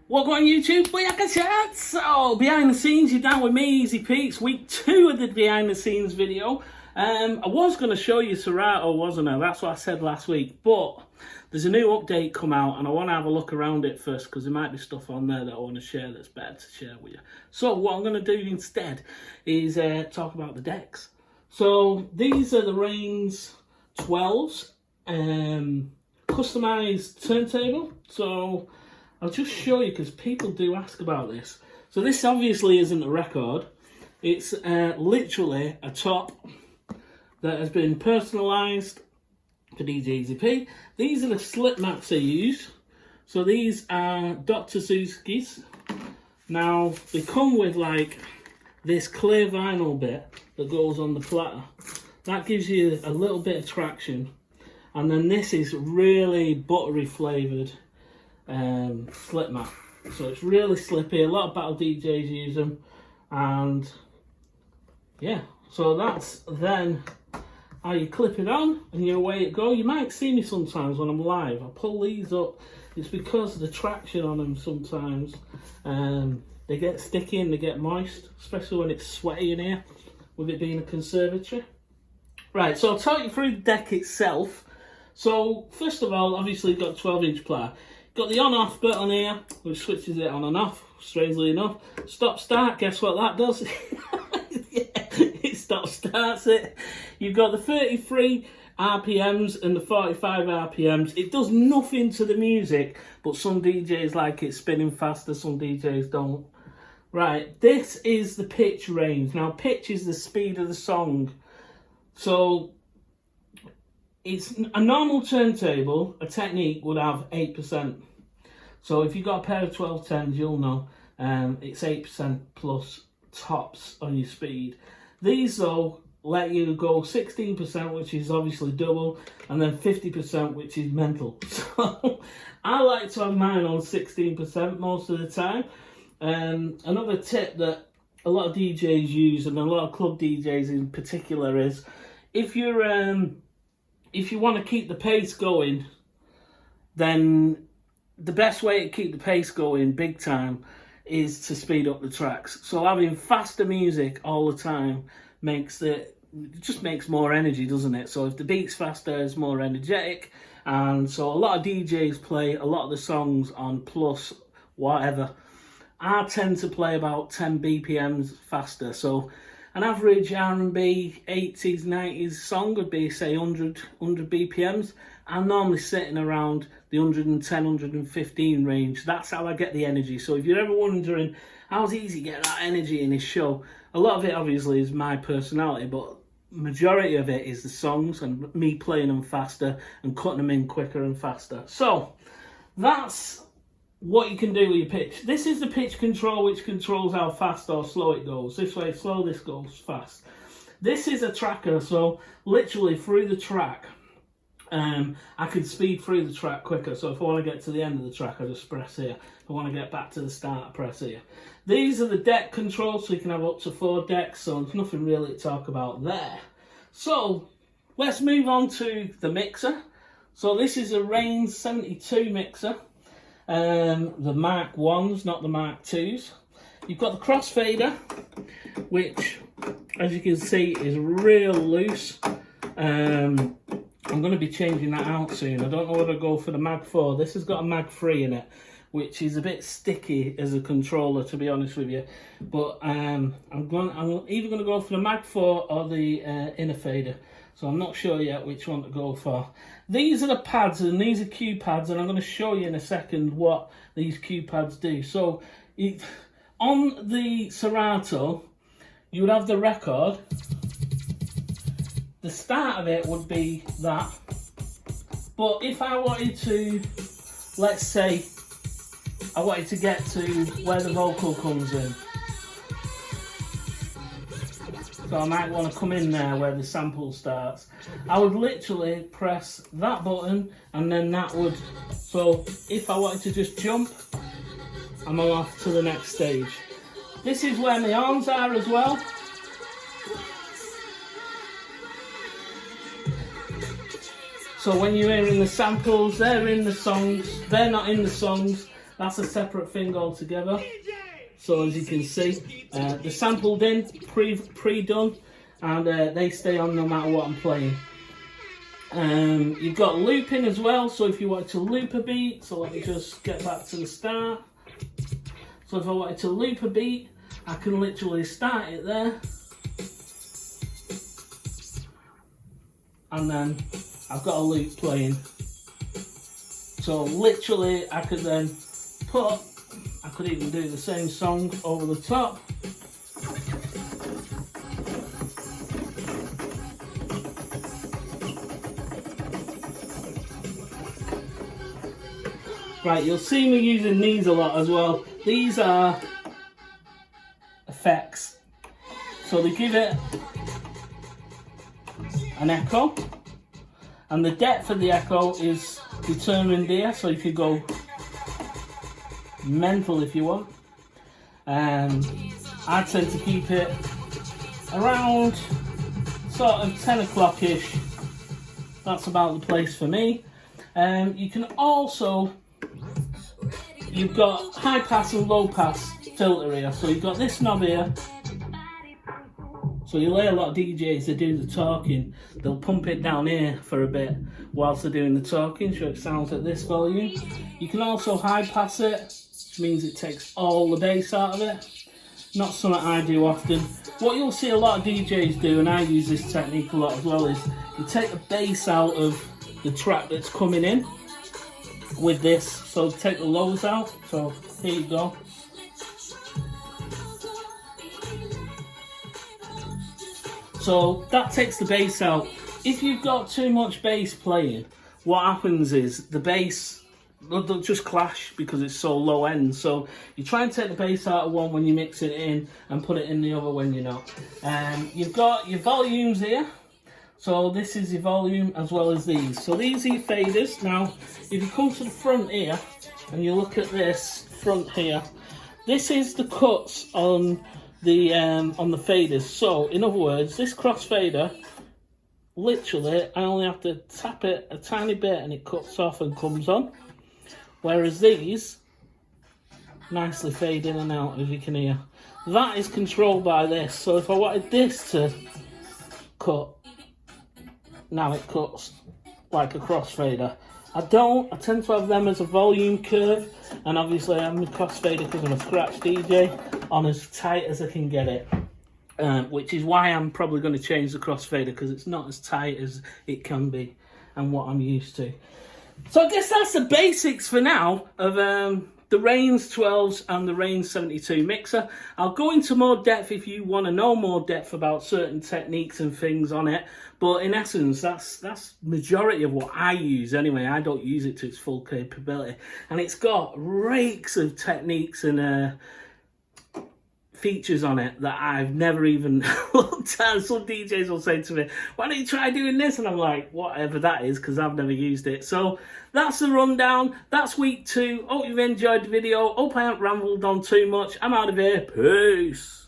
What going on YouTube? Booyaka chat! So, behind the scenes, you're down with me, Djeasyp. It's week 2 of the behind the scenes video. I was going to show you Serato, wasn't I? That's what I said last week. But there's a new update come out and I want to have a look around it first because there might be stuff on there that I want to share that's better to share with you. So what I'm going to do instead is talk about the decks. So these are the Rane's 12s customized turntable. So I'll just show you because people do ask about this. So this obviously isn't a record. It's literally a top that has been personalised for Djeasyp. These are the slip mats I use. So these are Dr. Suzuki's. Now they come with like this clear vinyl bit that goes on the platter. That gives you a little bit of traction. And then this is really buttery flavoured slip mat. So it's really slippy. A lot of battle DJs use them. And yeah, so that's then how you clip it on and you're away it go. You might see me sometimes when I'm live. I pull these up. It's because of the traction on them sometimes. They get sticky and they get moist, especially when it's sweaty in here with it being a conservatory. Right, so I'll talk you through the deck itself. So first of all, obviously you've got 12-inch player. Got the on-off button here, which switches it on and off, strangely enough. Stop-start, guess what that does? Yeah, it stop-starts it. You've got the 33 RPMs and the 45 RPMs. It does nothing to the music, but some DJs like it spinning faster, some DJs don't. Right, this is the pitch range. Now, pitch is the speed of the song. So it's a normal turntable, a technique would have 8%. So if you've got a pair of 1210s, you'll know it's 8% plus tops on your speed. These though let you go 16%, which is obviously double, and then 50%, which is mental. So I like to have mine on 16% most of the time. Another tip that a lot of DJs use, and a lot of club DJs in particular, is if you want to keep the pace going, then the best way to keep the pace going big time is to speed up the tracks. So having faster music all the time just makes more energy, doesn't it? So if the beat's faster, it's more energetic. And so a lot of DJs play a lot of the songs on plus whatever. I tend to play about 10 BPMs faster. So an average R&B 80s, 90s song would be, say, 100 BPMs. I'm normally sitting around the 110, 115 range. That's how I get the energy. So if you're ever wondering how's Djeasyp get that energy in his show, a lot of it obviously is my personality, but majority of it is the songs and me playing them faster and cutting them in quicker and faster. So that's what you can do with your pitch. This is the pitch control, which controls how fast or slow it goes. This way slow, this goes fast. This is a tracker, so literally through the track, I can speed through the track quicker. So if I want to get to the end of the track, I just press here. If I want to get back to the start, I press here. These are the deck controls, so you can have up to 4 decks, so there's nothing really to talk about there. So let's move on to the mixer. So this is a Rane 72 mixer. The Mark 1s, not the Mark 2s. You've got the crossfader, which, as you can see, is real loose. I'm going to be changing that out soon. I don't know whether to go for the Mag 4. This has got a Mag 3 in it, which is a bit sticky as a controller, to be honest with you. But I'm either going to go for the Mag 4 or the inner fader. So I'm not sure yet which one to go for. These are the pads, and these are cue pads, and I'm going to show you in a second what these cue pads do. So on the Serato, you would have the record. The start of it would be that. But if I wanted to, let's say, I wanted to get to where the vocal comes in. So I might want to come in there where the sample starts. I would literally press that button and then that would... So if I wanted to just jump, I'm off to the next stage. This is where my arms are as well. So when you're hearing the samples, they're in the songs, they're not in the songs. That's a separate thing altogether. So as you can see, they're sampled in, pre-done, and they stay on no matter what I'm playing. You've got looping as well, so if you wanted to loop a beat, so let me just get back to the start. So if I wanted to loop a beat, I can literally start it there. And then I've got a loop playing. So literally I could then I could even do the same song over the top. Right, you'll see me using these a lot as well. These are effects. So they give it an echo, and the depth of the echo is determined here, so you could go mental if you want. I tend to keep it around sort of 10 o'clock-ish. That's about the place for me. You can also, you've got high pass and low pass filter here. So you've got this knob here. So you'll hear a lot of DJs, they do the talking, they'll pump it down here for a bit whilst they're doing the talking, so it sounds at this volume. You can also high pass it, which means it takes all the bass out of it. Not something I do often. What you'll see a lot of DJs do, and I use this technique a lot as well, is you take the bass out of the track that's coming in with this. So take the lows out, so here you go. So that takes the bass out. If you've got too much bass playing, what happens is the bass, they'll just clash because it's so low end. So you try and take the bass out of one when you mix it in and put it in the other when you're not. You've got your volumes here. So this is your volume as well as these. So these are your faders. Now, if you come to the front here and you look at this front here, this is the cuts on the faders. So in other words, this crossfader, literally I only have to tap it a tiny bit and it cuts off and comes on, whereas these nicely fade in and out, as you can hear. That is controlled by this. So if I wanted this to cut, now it cuts like a crossfader. I tend to have them as a volume curve, and obviously I'm a crossfader because I'm a scratch DJ, on as tight as I can get it. Which is why I'm probably going to change the crossfader, because it's not as tight as it can be and what I'm used to. So I guess that's the basics for now of the Rane's 12s and the Rane 72 mixer. I'll go into more depth if you want to know more depth about certain techniques and things on it. But in essence, that's majority of what I use anyway. I don't use it to its full capability. And it's got rakes of techniques and features on it that I've never even looked at. Some DJs will say to me, why don't you try doing this? And I'm like, whatever that is, because I've never used it. So that's the rundown. That's week 2. Hope you've enjoyed the video. Hope I haven't rambled on too much. I'm out of here. Peace.